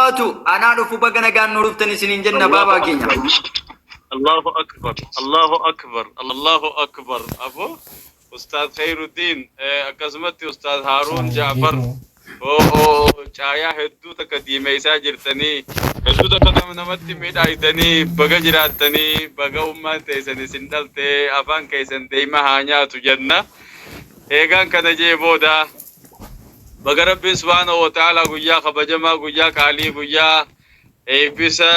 بركاته. أنا أعرف بقنا كان نروح تنسين جنة بابا كينيا. الله أكبر الله أكبر الله أكبر أبو أستاذ خير الدين أكزمتي أستاذ هارون جعفر caayaa hedduu takka diimeessaa jirtanii hedduu takka namatti miidhaaytanii baga jiraattanii baga ummaan teessan isin dhaltee afaan keessan deema haa nyaatu jenna eegaan kana jee booda baga rabbiin subhaanahu wa ta'aalaa guyyaa kabajamaa guyyaa qaalii guyyaa eebbisa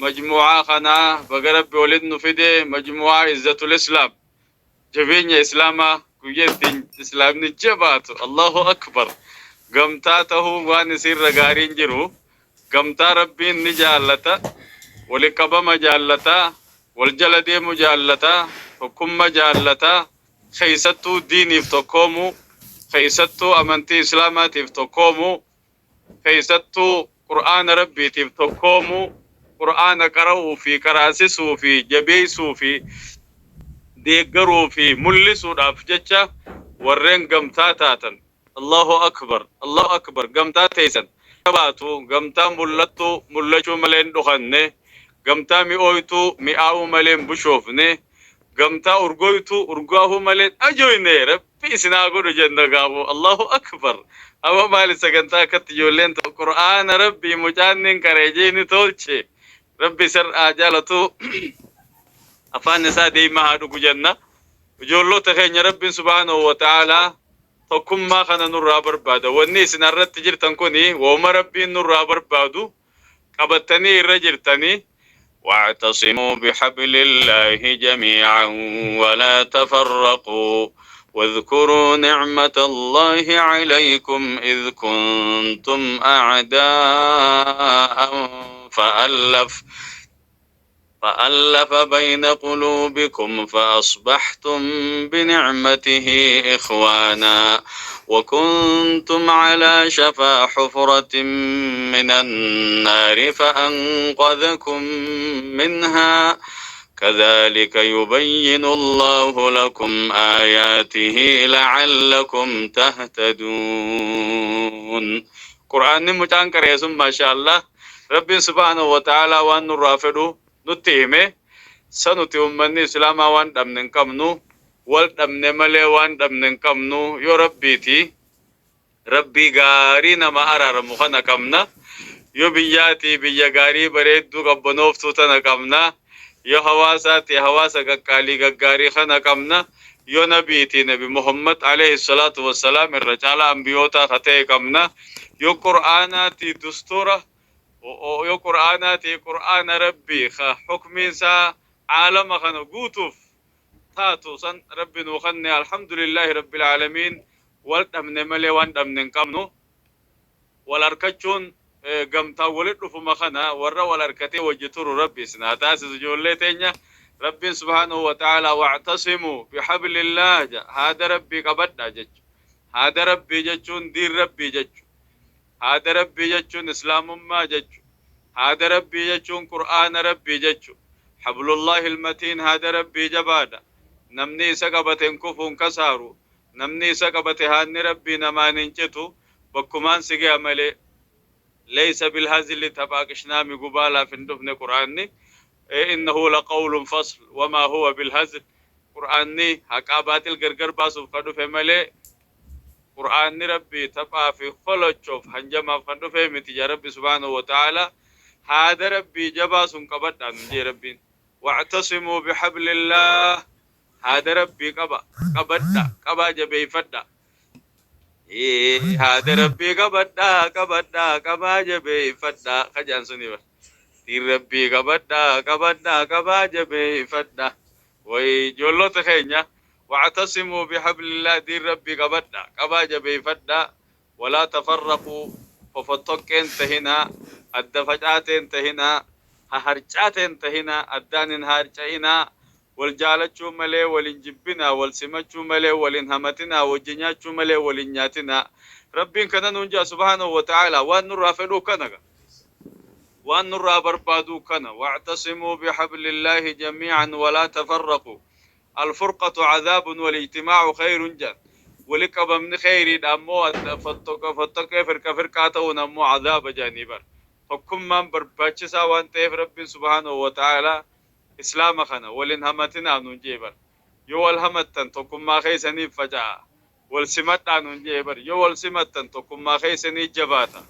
majmuu'aa kanaa baga rabbi waliin nu fide majmuu'aa izzatul islaam jabeenya islaamaa guyyaa ittiin islaamni jabaatu Allahu akbar قمتاته وانسير رغارين جرو قمتا ربين نجالتا ولقب مجالتا والجلدي مجالتا حكم مجالتا خيستو دين افتقومو خيستو امنتي اسلامات افتقومو خيستو قرآن ربي تفتقومو قرآن قرأو في كراسسو في جبيسو في ديقرو في ملسو دافجتشا ورين قمتاتاتا الله أكبر الله أكبر قمتا تيسن باتو قمتا ملتو ملچو ملين دخنه قمتا مئويتو مئاو ملين بشوفنه قمتا أرغويتو أرغوه ملين أجوينه ربي سناغو جنة قابو الله أكبر أما مالي سقنتا كتجولين قرآن ربي مجانن كريجين تولشي ربي سر آجالتو أفان نسا ديما هادو جنة وجولو تخين ربي سبحانه وتعالى حكم خنا نور برباده وني سنرت جرتن كوني وما ربي نور بربادو قبتني رجرتني واعتصموا بحبل الله جميعا ولا تفرقوا واذكروا نعمة الله عليكم إذ كنتم أعداء فألف بين قلوبكم فأصبحتم بنعمته إخوانا وكنتم على شفا حفرة من النار فأنقذكم منها كذلك يبين الله لكم آياته لعلكم تهتدون قرآن مجانكر يسم ما شاء الله رب سبحانه وتعالى وأن الرافدو نتيمه سنتي أمني إسلاما وان دمن كمنو والدمن ملي وان دمن كمنو يو ربيتي ربي غاري نما أرار مخنا كمنا يو بياتي بيا غاري بريدو قبنوف توتنا كمنا يو حواساتي حواسا قالي غاري خنا كمنا يو نبيتي نبي محمد عليه الصلاة والسلام الرجال أنبيوتا خطي كمنا يو قرآناتي دستورة يو قرآناتي قرآن ربي حكمين سا عالم خنا قوتوف تاتو سن ربي نوخني الحمد لله رب العالمين والدمن ملي واندمن كمنو والاركچون قمتا ولدو فمخنا ورا والاركتي وجتور ربي سناتاس جولتينيا ربي سبحانه وتعالى واعتصموا بحبل الله هذا ربي قبدا جج هذا ربي جچون دين ربي جج هذا ربي جچون اسلام ما جج هذا ربي جچون قرآن ربي جج حبل الله المتين هذا ربي جبادا نمني سقبتن كفون كسارو نمني سقبتهان ربي نمان انجتو بكمان سيجي عملي ليس بالهزل تباكشنا مي قبالا في الدفن قرآني إنه لقول فصل وما هو بالهزل قرآني حقابات القرقر باسو فدو في ملي قرآن ربي تبا في خلوشوف هنجما فدو في متي ربي سبحانه وتعالى هذا ربي جباس قبض عن ربي واعتصموا بحبل الله هذا ربي قبا جبي فدا هذا ربي قبا جبي فدا خجان سني بس تير ربي قبا جبي فدا وي جولو تخينيا واعتصموا بحبل الله دير ربي قبا جبي فدا ولا تفرقوا ففتوكين تهنا الدفجاتين تهنا هرجاتين تهنا الدانين هرجينا والجالچو ملي والنجبنا والسمچو ملي والنهمتنا والجنياچو ملي والنياتنا ربين كنا ننجا سبحانه وتعالى وان نرافدو كنا وان نرا بربادو كنا واعتصموا بحبل الله جميعا ولا تفرقوا الفرقة عذاب والاجتماع خير جان ولقب من خير دمو فتك فرقاته ونمو عذاب جانبا tokkummaan barbaachisaa waan ta'eef rabbiin subhaanahu wa ta'ala islaama kana walin hamatinaa nuun jee bar yoo wal hamattan tokkummaa keessaniif faca'a wal simadhaa nuun jee bar yoo wal simattan tokkummaa keessanii jabaata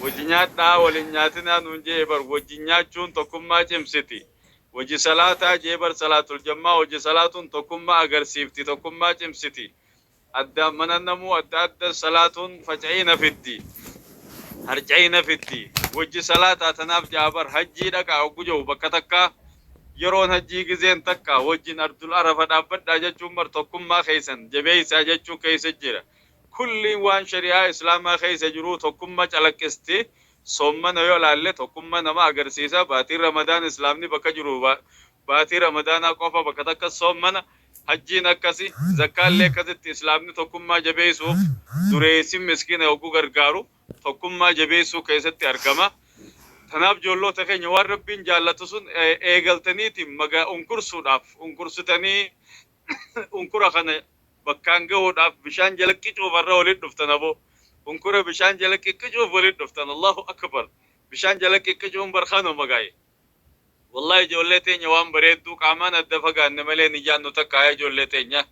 wajji nyaadhaa walin nyaatinaa nuun jee bar wajji nyaachuun tokkummaa cimsiti wajji salaataa jee bar salaatul jammaa wajji salaatuun tokkummaa agarsiifti tokkummaa cimsiti adda manannamuu adda adda salaatuun faca'ina fiddi harca'ina fiddi wajji salaataa tanaaf jaabar hajjii dhaqaa oggu jiru bakka takkaa yeroon hajjii gizeen takka wajjin ardul arafa dhaabbadhaa jechuun bar tokkummaa keessan jabeeysaa jechuu keessa jira kulli waan shari'aa islaamaa keessa jiru tokkummaa calaqqisti sommana yoo laalle tokkummaa nama agarsiisa baatii ramadaan islaamni bakka jiru baatii ramadaanaa qofa bakka takka sommana hajjiin akkasi zakkaallee akkasitti islaamni tokkummaa jabeessuuf dureessin miskiina yogguu gargaaru tokkummaa jabeessuu keessatti argama tanaaf joolloota keenya waan rabbiin jaallatu sun eegaltaniitiin magaa unkursuudhaaf unkursitanii unkura kana bakkaan gahuudhaaf bishaan jala qicuuf irra waliin dhuftan aboo unkura bishaan jala qicuuf waliin dhuftan Allahu akbar bishaan jala qicuun barkhaanu magaaye wallahi ijoollee teenya waan bareedduu qaamaan adda fagaanne malee nijaan nu takkaaya ijoollee teenya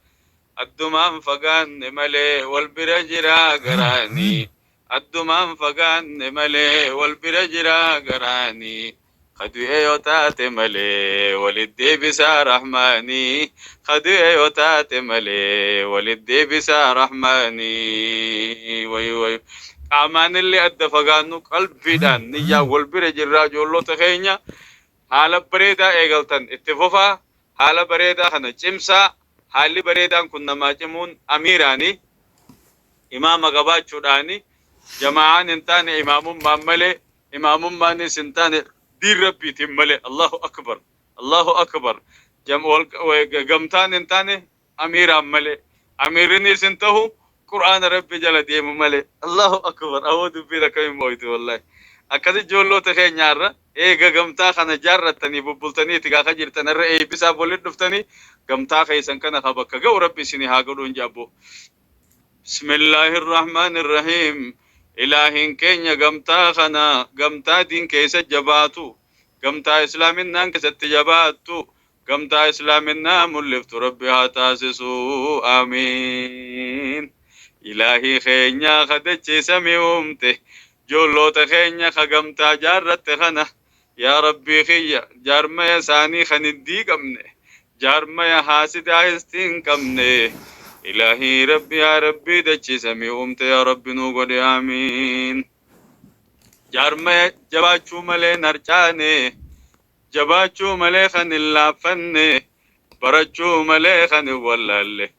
addumaan fagaanne malee wal bira jiraa garaanii addumaan fagaanne malee wal bira jiraa garaanii خدوئي يوتات ملي ولدي بسا رحماني خدوئي يوتات ملي ولدي بسا رحماني وي قامان اللي أدفقانو قلبي دان نيا والبرج الراجو اللو تخينيا حالة بريدا ايغلتن اتفوفا حالة بريدا خنا جمسا حالي بريدا كنا ماجمون أميراني إمام غبات شداني جماعان انتاني إمام ماملي إمام ماني سنتاني دين ربي تملي الله أكبر الله أكبر قمتان انتاني أمير أملي أميرني سنته قرآن ربي جل ديم ملي الله أكبر أعوذ بك من موت والله أكاد جولو تخي نيارة قمتا خنا جارتني ببلتني تيغا خجرتني رأي بسا بولد دفتني قمتا خيسن كان خبك قو ربي سني هاقلون جابو بسم الله الرحمن الرحيم إلهين كينيا قمتا خنا قمتا دين كيسة جباتو قمتا إسلامنا كيسة جباتو قمتا إسلامنا ملفت ربها تاسسو آمين إلهي خينيا خدتش سميومته جولو تخينيا خقمتا جارت خنا يا ربي خيا جارما يساني خندي قمني جارما يحاسد آهستين قمني إلهي ربي يا ربي دچي سميومت يا ربي نوغد آمين جارما جباچو ملي نرچاني جباچو ملي خن اللافن برچو ملي خن والله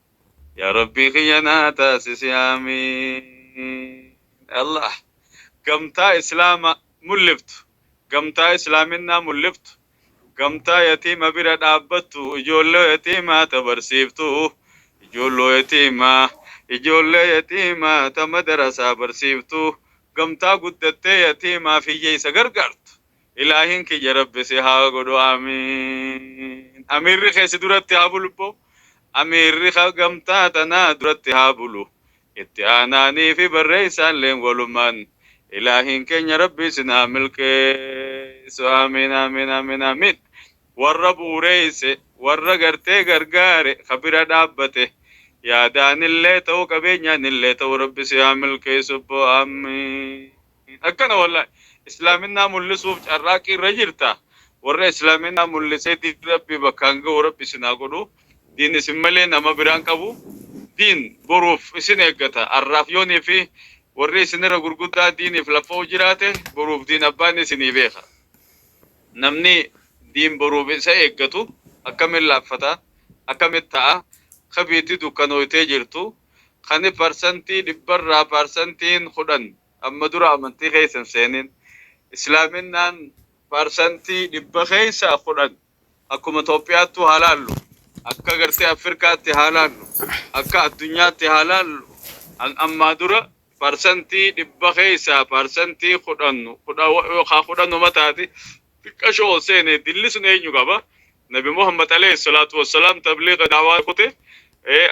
يا ربي خيانا تاسسي آمين الله قمتا إسلام ملفت قمتا إسلامنا ملفت قمتا يتيم برد آبتو إجولو يتيما تبرسيفتو ijoollee yatiimaa ta madarasaa barsiiftu gamtaa guddattee yatiimaa fiyyeessa gargaartu ilaahiin kiyya rabbi si haa godhu amiin amiirri keessi duratti haa bulu amiirri gamtaa tanaa duratti haa bulu itti aanaanii fi barreessaalleen walumaan ilaahiin keenya rabbi sinaa milkeessu amiin amiin amiin amiin warra buureeyse warra gartee gargaare kabira dhaabbate yaadaan illee ta'uu qabeenyaan illee ta'uu rabbi si haa milkeessu amiin akkana wallahi islaaminaa mul'isuuf carraaqii irra jirta warra islaaminaa mul'isee diin rabbi bakkaan ga'u rabbi sinaa godhu diin isin malee nama biraan qabu diin boruuf isin eeggata arraaf yoonii fi warri isinirra gurguddaa diiniif lafoo jiraate boruuf diin abbaan isinii beeka namni diin boruuf isa eeggatu akkamiin laaffata akkamitti ta'a kabiitti dukkanootee jirtu kani parsantii dhibbarraa parsantiin 10 amma dura amantii keessan seenin islaaminaan parsantii dhibba keessa 10 akkuma Itoophiyaattu halaallu akka gartee Afrikaatti halaallu akka addunyaatti halaallu amma dura parsantii dhibba keessa parsantii 10 mataati xiqqashoo seene dilli sun eenyu qaba نبي محمد عليه الصلاة والسلام تبليغ دعواته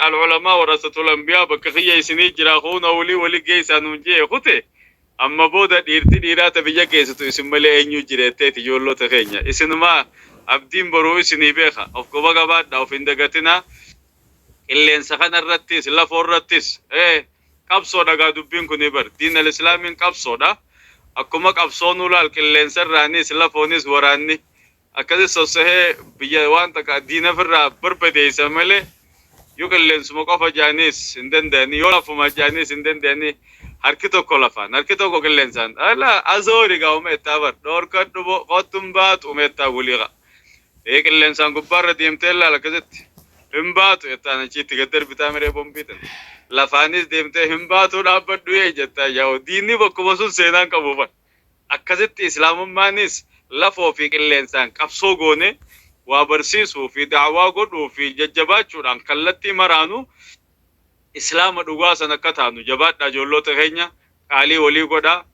العلماء ورثة الأنبياء بكخية سنين جراخون أولي ولي جيسان ونجي خته أما بودا ديرتي ديرات بيجا كيستو اسم ملي أنيو جريتي تجولو تخينيا إسنما أبدين برو إسني بيخا أو كوبا غبات أو فندقتنا اللي انسخن الرتيس لا فور الرتيس كابسو دا دبين كونيبر دين الإسلام كابسو دا أكما كابسو نولا اللي انسرانيس لا فونيس وراني أكاد سوسه بيجوان تكا دين فرا بربدي سمله يقول سموكا فجانيس إندن داني يولا فما جانيس إندن داني harkito kolafan harkito ko kellensan ala azori ga umetabar dor kaddo qotum bat umeta wuliga e kellensan gubbar dimtella la kazet himbat etana chiti gadar bitamere bombitan la fanis dimte himbatu dabaddu e jetta yaw dini bokkumasun senan kabuban akazet islamum manis lafo fi kellensan kapso gone wa barsisu fi da'wa godu fi jajjabachudan kallatti maranu إسلام دوغا سنكتانو جبات دا جولو تخينيا قالي ولي قدا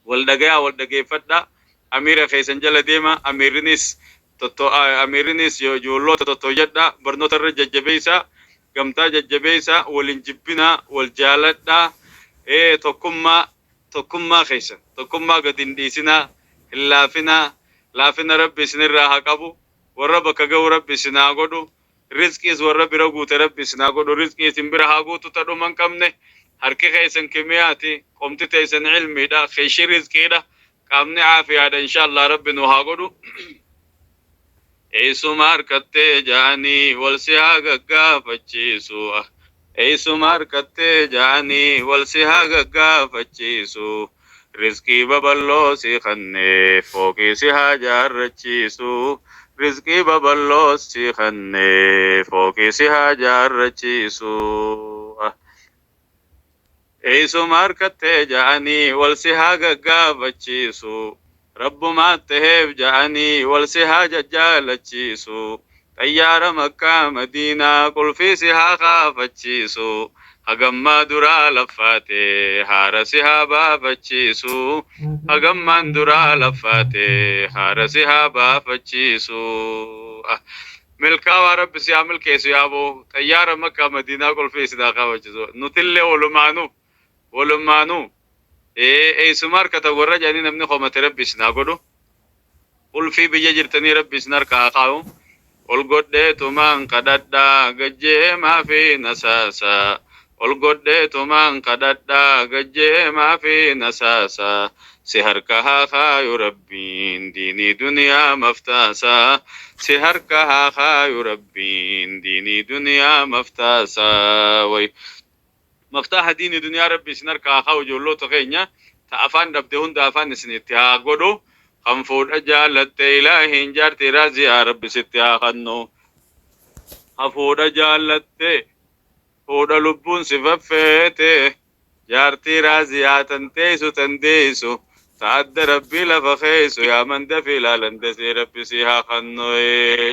والدقيا فدا أمير خيسن جل ديما أميرنيس جولو تتو جدا برنو تر ججبيسا قمتا ججبيسا والنجبنا والجالت دا تكما خيسن تكما قدين ديسنا لافنا ربي سنرها قبو وربك قو ربي سنا قدو rizqis warra bira guute rabbi sinaa godhu rizqii isin bira haa guututa dhuman qabne harki keessan kimiyaati qomti teessan ilmiidha keeshi rizqiidha qaamni caafiyaadha inshaallah rabbi nu haa godhu eessuma harkattee jaanii wal si haa gaggaafachiisu eessuma harkattee jaanii wal si haa gaggaafachiisu rizqii babal'oo si kannee fooqii si haa jaarrachiisu rizqii babal'oo si kannee fooqii si haa jaarrachiisu eessuma harkattee ja'anii wal si haa gaggaafachiisu rabbumaat taheef ja'anii wal si haa jajjaalachiisu xayyaara makkaa madiinaa qulfii si haa kaafachiisu hagammaa duraa laffaatee haara si haa baafachiisu hagammaan duraa laffaatee haara si haa baafachiisu milkaawaa rabbi si haa milkeessu yaaboo xayyaara makkaa madiinaa qulfii si haa kaafachiisu nutillee walumaanuu eessuma harkata warra jedhanii namni qomate rabbi isin haa godhu qulfii biyya jirtanii rabbi isin harka haa kaa'u ol godheetumaan kadhadhaa gajjeemaa fi nasaasaa ol godheetumaan kadhadhaa gajjeemaa fi nasaasaa si harka haa kaayu rabbiin diinii duniyaa maftaasaa si harka haa kaayu rabbiin diinii duniyaa maftaasaa way مفتاح دين الدنيا ربي سنركا خاو جولو تخينيا تافان دبده هند افان سنتيا غدو خنفود اجالت الهين جارتي رازي يا ربي ستيا خنو خفود اجالت فود لبون سففته جارتي رازي يا تنديسو تعد ربي لفخيسو يا من دفي لا لندسي ربي سيها خنو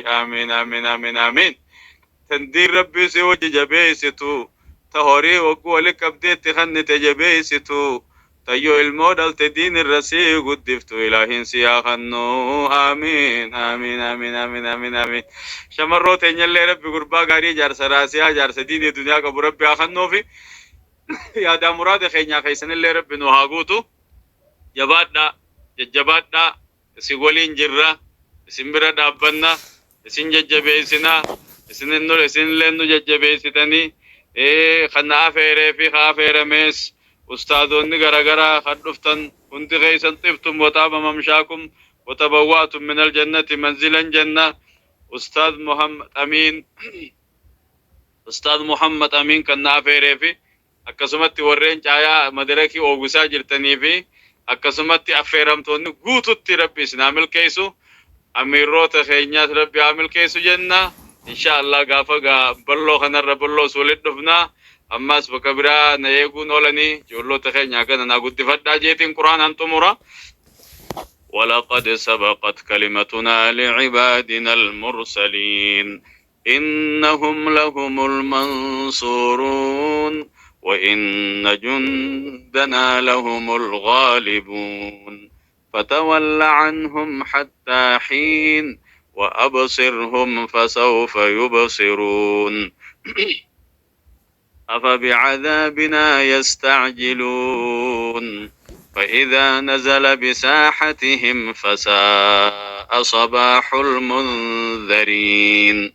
امين امين امين امين تندير ربي سي وجه جبيستو تهوري وقولك أبديت خن تجبيستو تيو المودل تدين الرسي قدفتو إلهين سياخنو آمين آمين آمين آمين آمين آمين شمرو تنجل ربي قربا غاري جار سراسيا جار سدين الدنيا قبو ربي آخنو في يا دا مراد خينيا خيسن اللي ربي نوهاقوتو جبادة سيقولين جرة سنبرا دابنا سن ججبيسنا سن لنو ججبيستني خنا فيري في خافير ميس أستاذون غرغرا خدفتن كنت غيسا طفتم وطاب ممشاكم وتبواتم من الجنة منزلا جنة أستاذ محمد أمين كنا فيري في أكسمت ورين جايا مدركي أوغسا جرتني في أكسمت أفيرمتون قوتو ربي سنعمل كيسو أميروت خينيات ربي عمل كيسو جنة إن شاء الله غافا بلو خنر بلو سولد دفنا أماس بكبرا نيقون ولني جولو تخي نياغن ناقود فدا جيتين قرآن أنتمورا ولقد سبقت كلمتنا لعبادنا المرسلين إنهم لهم المنصورون وإن جندنا لهم الغالبون فتول عنهم حتى حين وأبصرهم فسوف يبصرون أفبعذابنا يستعجلون فإذا نزل بساحتهم فساء صباح المنذرين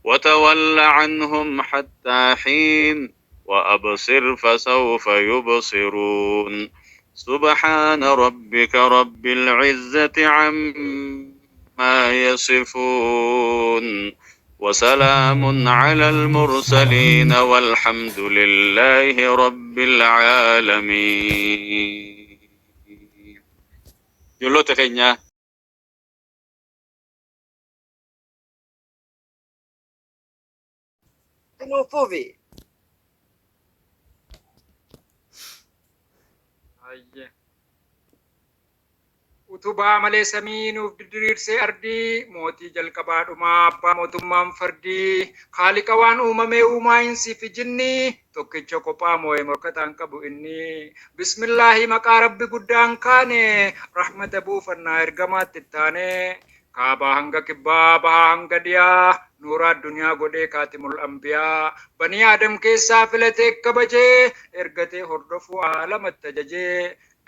وتول عنهم حتى حين وأبصر فسوف يبصرون سبحان ربك رب العزة عما يصفون وسلام على المرسلين والحمد لله رب العالمين. Yo lo te Xenophobii. Utubaa malee samii nuuf diriirsee ardii mootii jalqabaadhumaa abbaa mootummaan fardii haaliqa waan uumamee uumaa hinsiif jinni tokkicha kophaa moo'ee morkataan qabu inni bismillaahi maqaa rabbi guddaan kaane rahmata buufannaa ergamaatti ittaane kaabaa hanga kibbaa bahaa hanga dhiyaa nuura addunyaa godhee kaatimul anbiyaa banii aadam keessaa filatee kabajee ergatee hordofuu aalamatti ajajee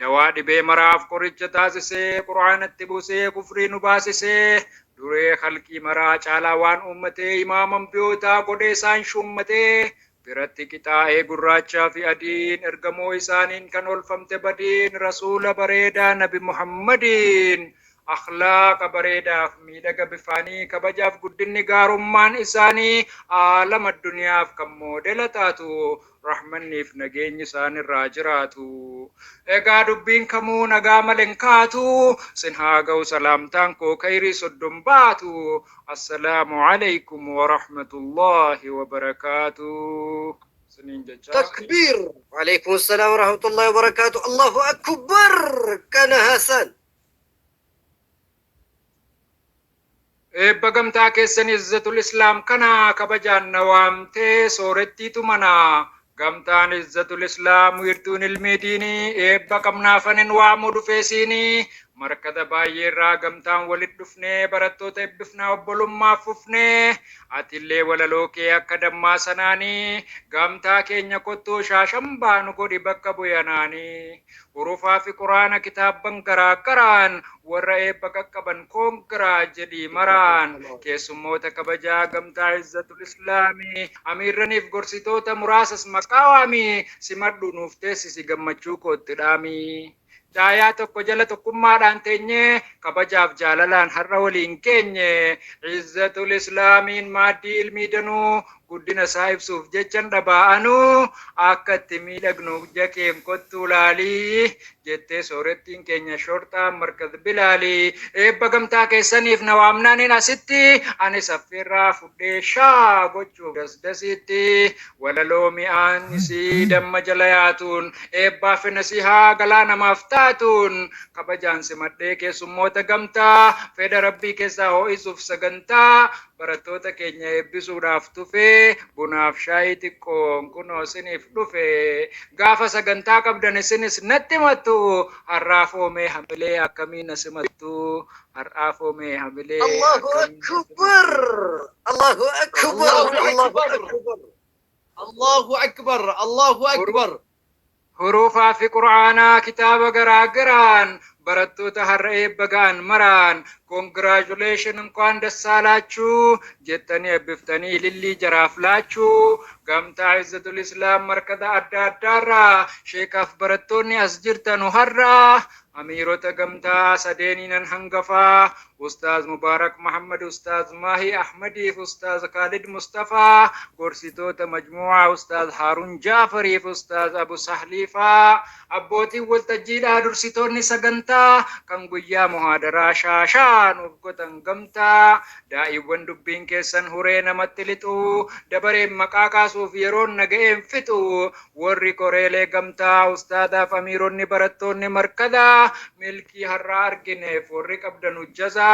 dawaa dhibee maraaf qoricha taasisee quraanatti buusee kufrii nu baasisee duree halqii maraa caalaa waan uummatee imaama ambiyootaa godhee isaan shummatee biratti qixaa'ee gurraachaa fi adiin ergamoo isaaniin kan olfamte badiin rasuula bareedaa nabi muhammadiin akhlaaqa bareedaaf miidhaga bifaanii kabajaaf guddinni gaarummaan isaanii aalama addunyaaf kan moodela taatu rahmanniif nageenyi isaanirraa jiraatu egaa dubbiin kamuu nagaa malen kaatu sin haa ga'u salaamtaan koo kayrii soddon baatu assalaamu alaykum warahmatullaahi wabarakaatuh. تكبير. وعليكم السلام ورحمة الله وبركاته. الله أكبر. كان حسن. Bagamtaa keessan izzatul islaam kana kabajaan na waamtee soorettiitu mana gamtaan izzatul islaam wiirtuun ilmii diinii eebba qabnaafanin waamuu dhufeesiinii markada baay'eerraa gamtaan walit dhufnee barattoota eebbifnaa obbolummaaf fufnee atillee walaloo kee akka dammaa sanaanii gamtaa keenya kottuu shaashan baanu godhi bakka buyanaanii hurufaa fi quraana kitaabban garaa garaan warra eebba qaqqaban koongiraa jedhii maraan keessummoota kabajaa gamtaa izzatul islaamii amiirraniif gorsitoota muraasas maqaa waamii simadhu nuuf teessisi gammachuu kootti dhaamii. Daayaa tokko jala tokkummaadhaan teenye kabajaaf jaalalaan har'a waliin keenye izzatul islaamiin maaddii ilmii danuu guddina isaa ibsuuf jechan dhabaa'anuu akka itti miidhagnuuf jakeen kottuu laalii jettee soorettiin keenya shorxaan markaz bilaalii eebba gamtaa keessaniif na waamnaanin asitti ani saffirraa fudhee shaa gochuuf dasdasitti walaloo mi'aan isii damma jala yaatuun eebbaaf nasihaa galaa namaaf taatuun kabajaan simadhee keessummoota gamtaa fedha rabbii keessaa ho'isuuf sagantaa barattoota keenya eebbisuudhaaf tufee bunaaf shaayii xiqqoon kunoo isiniif dhufe gaafa sagantaa qabdan isinis natti himattu har'aafoomee hamilee akkamiin asimattu har'aafoomee hamilee Allahu akbar. Allahu akbar. Allahu akbar. Allahu akbar. Allahu akbar. hurufaa fi qur'aanaa kitaaba garaa garaan barattoota har'a eebba ga'an maraan congratulation እንኳን ደስ አላችሁ jettanii eebbiftanii lillii jaraaf laachuu gamtaa izzatul islaam markada adda addaarraa sheekaaf barattoonni as jirtanu har'a amiirota gamtaa sadeeniinan hangafaa ustaaz mubaarak muhammad ustaaz maahi ahmadiif ustaaz khalid mustafaa gorsitoota majmuucaa ustaaz haarun jaafariif ustaaz abu sahliifaa abbootiin waltajjiidhaa dursitoonni sagantaa kan guyyaa muhaadaraa shaashaa nuuf gotan gamtaa daa'iiwwan dubbiin keessan huree namatti lixu dabareen maqaa kaasuuf yeroon naga'een fixu warri koreelee gamtaa ustaadaaf amiironni barattoonni markadaa milkii har'aa argineef warri qabdan hujjazaa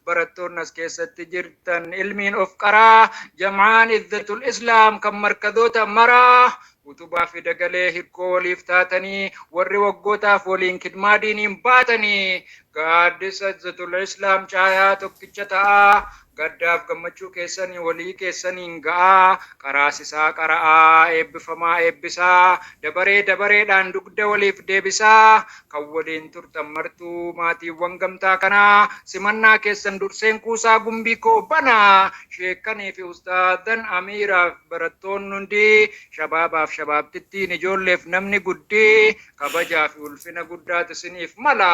barattoonni as keessatti jirtan ilmiin of qaraa jam'aan izzatul islaam kan markadoota maraa utubaa fi dagalee hirkoo waliif taatanii warri waggootaaf waliin kidmaa diiniin baatanii gaaddisa izzatul islaam caayaa tokkicha ta'aa gaddaaf gammachuu keessanii walii keessaniin ga'aa qaraasisaa qara'aa eebbifamaa eebbisaa dabaree dabareedhaan dugda waliif deebisaa kan waliin turtan martuu maatiiwwan gamtaa kanaa simannaa keessan durseen kuusaa gumbii koo banaa sheekanii fi ustaadan amiiraaf barattoonni hundi shabaabaaf shabaabtittiin ijoolleef namni guddii kabajaa fi ulfina guddaatu isiniif mala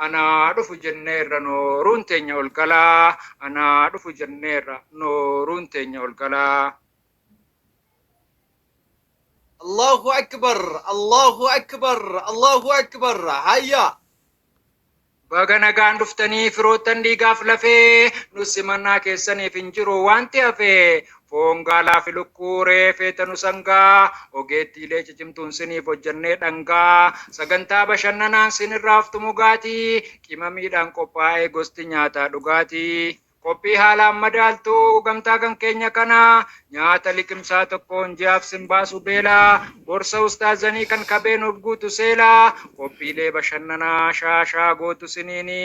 anaa dhufu jenneerra nooruun teenya ol galaa anaa dhufu jenneerra nooruun teenya ol galaa. الله أكبر الله أكبر الله أكبر هيا baga nagaan dhuftanii firootan dhiigaaf lafee nusimannaa keessaniif hin jiru wanti hafee foon gaalaa fi lukkuu reefee tanu sangaa ogeettiilee cicimtuun siniif hojjannee dhangaa sagantaa bashannanaan sinirraa haftu mugaatii qimamiidhaan qophaa'ee gosti nyaataa dhugaatii qophii haalaan madaaltuu gamtaa kan keenya kana nyaata liqimsaa tokkoon ji'aaf sin baasu beelaa gorsa ustaazanii kan kabeenuuf guutu seelaa qophiilee bashannanaa shaashaa gootu siniini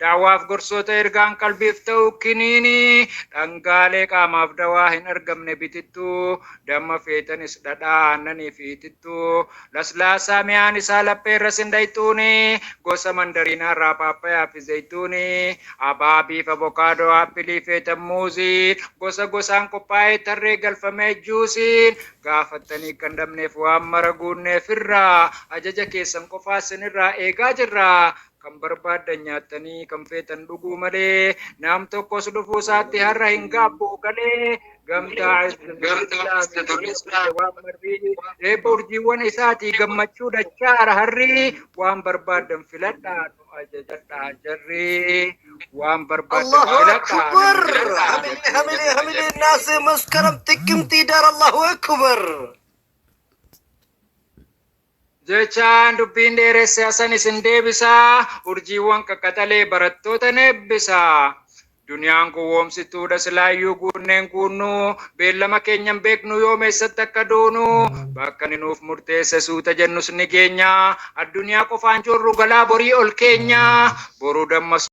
daawaaf gorsoota ergaan qalbiif ta'u kiniini dhangaalee qaamaaf dawaa hin argamne bitittuu damma feetanis dhadhaa aannanii fi itittuu laslaasaa mi'aan isaa lapheerra sindaytuuni gosa mandariinaa irraa paappayaa fi zaytuuni abaabiif avokaadoo appilii feetan muuzii gosa gosaan qophaa'ee tarree galfamee juusiin gaafattanii kan dhabneef waan mara guunneef irraa ajaja keessan qofaa sinirraa eegaa jirra kan barbaadan nyaatanii kan feetan dhuguu malee nam tokkos dhufuu isaatti har'a hin gaabbu galee gamtaa eebba urjiiwwan isaatii gammachuu dachaara harrii waan barbaadan filadhaa ajajadhaa jarrii waan barbaadan الله filadhaa أكبر هملي الناس مسكرم تكمتي دار الله أكبر jechaan dubbiin dheeresse asan isin deebisaa urjiiwwan qaqqaxalee barattoota neebbisaa duniyaan kun woomsituudha silaayyuu guunneen guunnu beellama keenyan beeknu yoom eessatti akka duunu bakka ni nuuf murteesse suuta jennus ni geenya addunyaa qofaan jorru galaa borii ol keenya boruu dammas